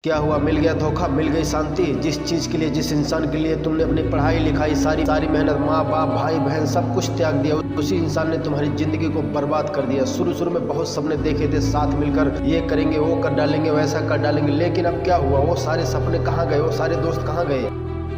क्या हुआ? मिल गया धोखा, मिल गई शांति। जिस चीज़ के लिए, जिस इंसान के लिए तुमने अपनी पढ़ाई लिखाई सारी मेहनत, माँ बाप भाई बहन सब कुछ त्याग दिया, उसी इंसान ने तुम्हारी ज़िंदगी को बर्बाद कर दिया। शुरू में बहुत सपने देखे थे, साथ मिलकर ये करेंगे, वो कर डालेंगे, वैसा कर डालेंगे, लेकिन अब क्या हुआ? वो सारे सपने कहाँ गए? वो सारे दोस्त कहाँ गए?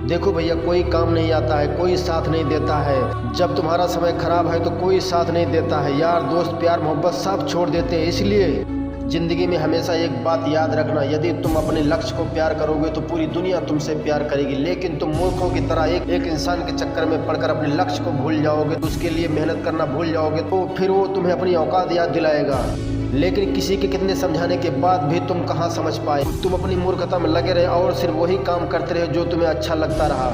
देखो भैया, कोई काम नहीं आता है, कोई साथ नहीं देता है। जब तुम्हारा समय खराब है तो कोई साथ नहीं देता है। यार दोस्त प्यार मोहब्बत सब छोड़ देते हैं। इसलिए जिंदगी में हमेशा एक बात याद रखना, यदि तुम अपने लक्ष्य को प्यार करोगे तो पूरी दुनिया तुमसे प्यार करेगी। लेकिन तुम मूर्खों की तरह एक इंसान के चक्कर में पड़कर अपने लक्ष्य को भूल जाओगे, उसके लिए मेहनत करना भूल जाओगे, तो फिर वो तुम्हें अपनी औकात याद दिलाएगा। लेकिन किसी के कितने समझाने के बाद भी तुम कहाँ समझ पाए? तुम अपनी मूर्खता में लगे रहे और सिर्फ वही काम करते रहे जो तुम्हें अच्छा लगता रहा।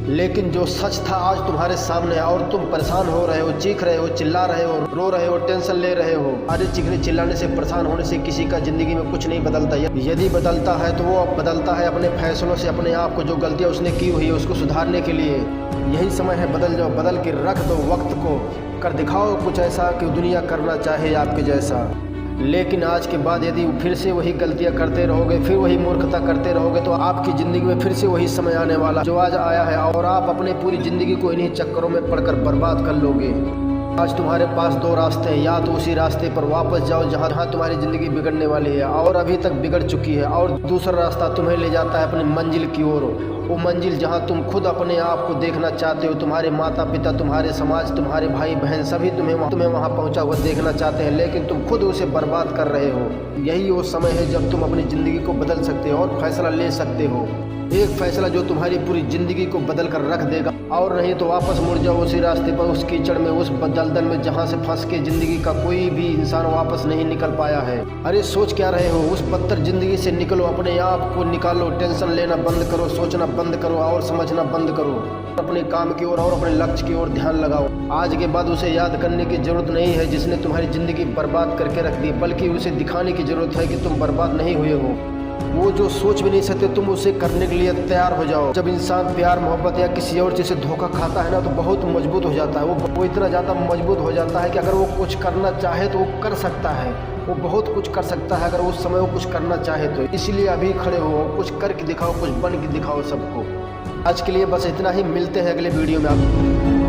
लेकिन जो सच था आज तुम्हारे सामने है और तुम परेशान हो रहे हो, चीख रहे हो, चिल्ला रहे हो, रो रहे हो, टेंशन ले रहे हो। अरे चीखने चिल्लाने से, परेशान होने से किसी का जिंदगी में कुछ नहीं बदलता। यदि बदलता है तो वो बदलता है अपने फैसलों से, अपने आप को, जो गलतियाँ उसने की हुई है उसको सुधारने के लिए। यही समय है, बदल जाओ, बदल के रख दो वक्त को, कर दिखाओ कुछ ऐसा कि दुनिया करना चाहे आपके जैसा। लेकिन आज के बाद यदि फिर से वही गलतियां करते रहोगे, फिर वही मूर्खता करते रहोगे, तो आपकी ज़िंदगी में फिर से वही समय आने वाला जो आज आया है, और आप अपनी पूरी ज़िंदगी को इन्हीं चक्करों में पड़कर बर्बाद कर लोगे। आज तुम्हारे पास दो रास्ते हैं, या तो उसी रास्ते पर वापस जाओ जहाँ तुम्हारी ज़िंदगी बिगड़ने वाली है और अभी तक बिगड़ चुकी है, और दूसरा रास्ता तुम्हें ले जाता है अपनी मंजिल की ओर। वो मंजिल जहाँ तुम खुद अपने आप को देखना चाहते हो, तुम्हारे माता पिता, तुम्हारे समाज, तुम्हारे भाई बहन सभी तुम्हें वहाँ पहुँचा हुआ देखना चाहते हैं, लेकिन तुम खुद उसे बर्बाद कर रहे हो। यही वो समय है जब तुम अपनी ज़िंदगी को बदल सकते हो और फैसला ले सकते हो। एक फैसला जो तुम्हारी पूरी ज़िंदगी को बदल कर रख देगा, और नहीं तो वापस मुड़ जाओ उसी रास्ते पर, उस कीचड़ में, उस दलदल में जहाँ से फंस के ज़िंदगी का कोई भी इंसान वापस नहीं निकल पाया है। अरे सोच क्या रहे हो? उस बदतर ज़िंदगी से निकलो, अपने आप को निकालो, टेंशन लेना बंद करो, सोचना बंद करो और समझना बंद करो। अपने काम की ओर और अपने लक्ष्य की ओर ध्यान लगाओ। आज के बाद उसे याद करने की जरूरत नहीं है जिसने तुम्हारी ज़िंदगी बर्बाद करके रख दी, बल्कि उसे दिखाने की जरूरत है कि तुम बर्बाद नहीं हुए हो। वो जो सोच भी नहीं सकते तुम उसे करने के लिए तैयार हो जाओ। जब इंसान प्यार मोहब्बत या किसी और चीज़ से धोखा खाता है ना, तो बहुत मजबूत हो जाता है। वो इतना ज़्यादा मजबूत हो जाता है कि अगर वो कुछ करना चाहे तो वो कर सकता है। वो बहुत कुछ कर सकता है अगर उस समय वो कुछ करना चाहे तो। इसलिए अभी खड़े हो, कुछ करके दिखाओ, कुछ बन के दिखाओ सबको। आज के लिए बस इतना ही, मिलते हैं अगले वीडियो में। आप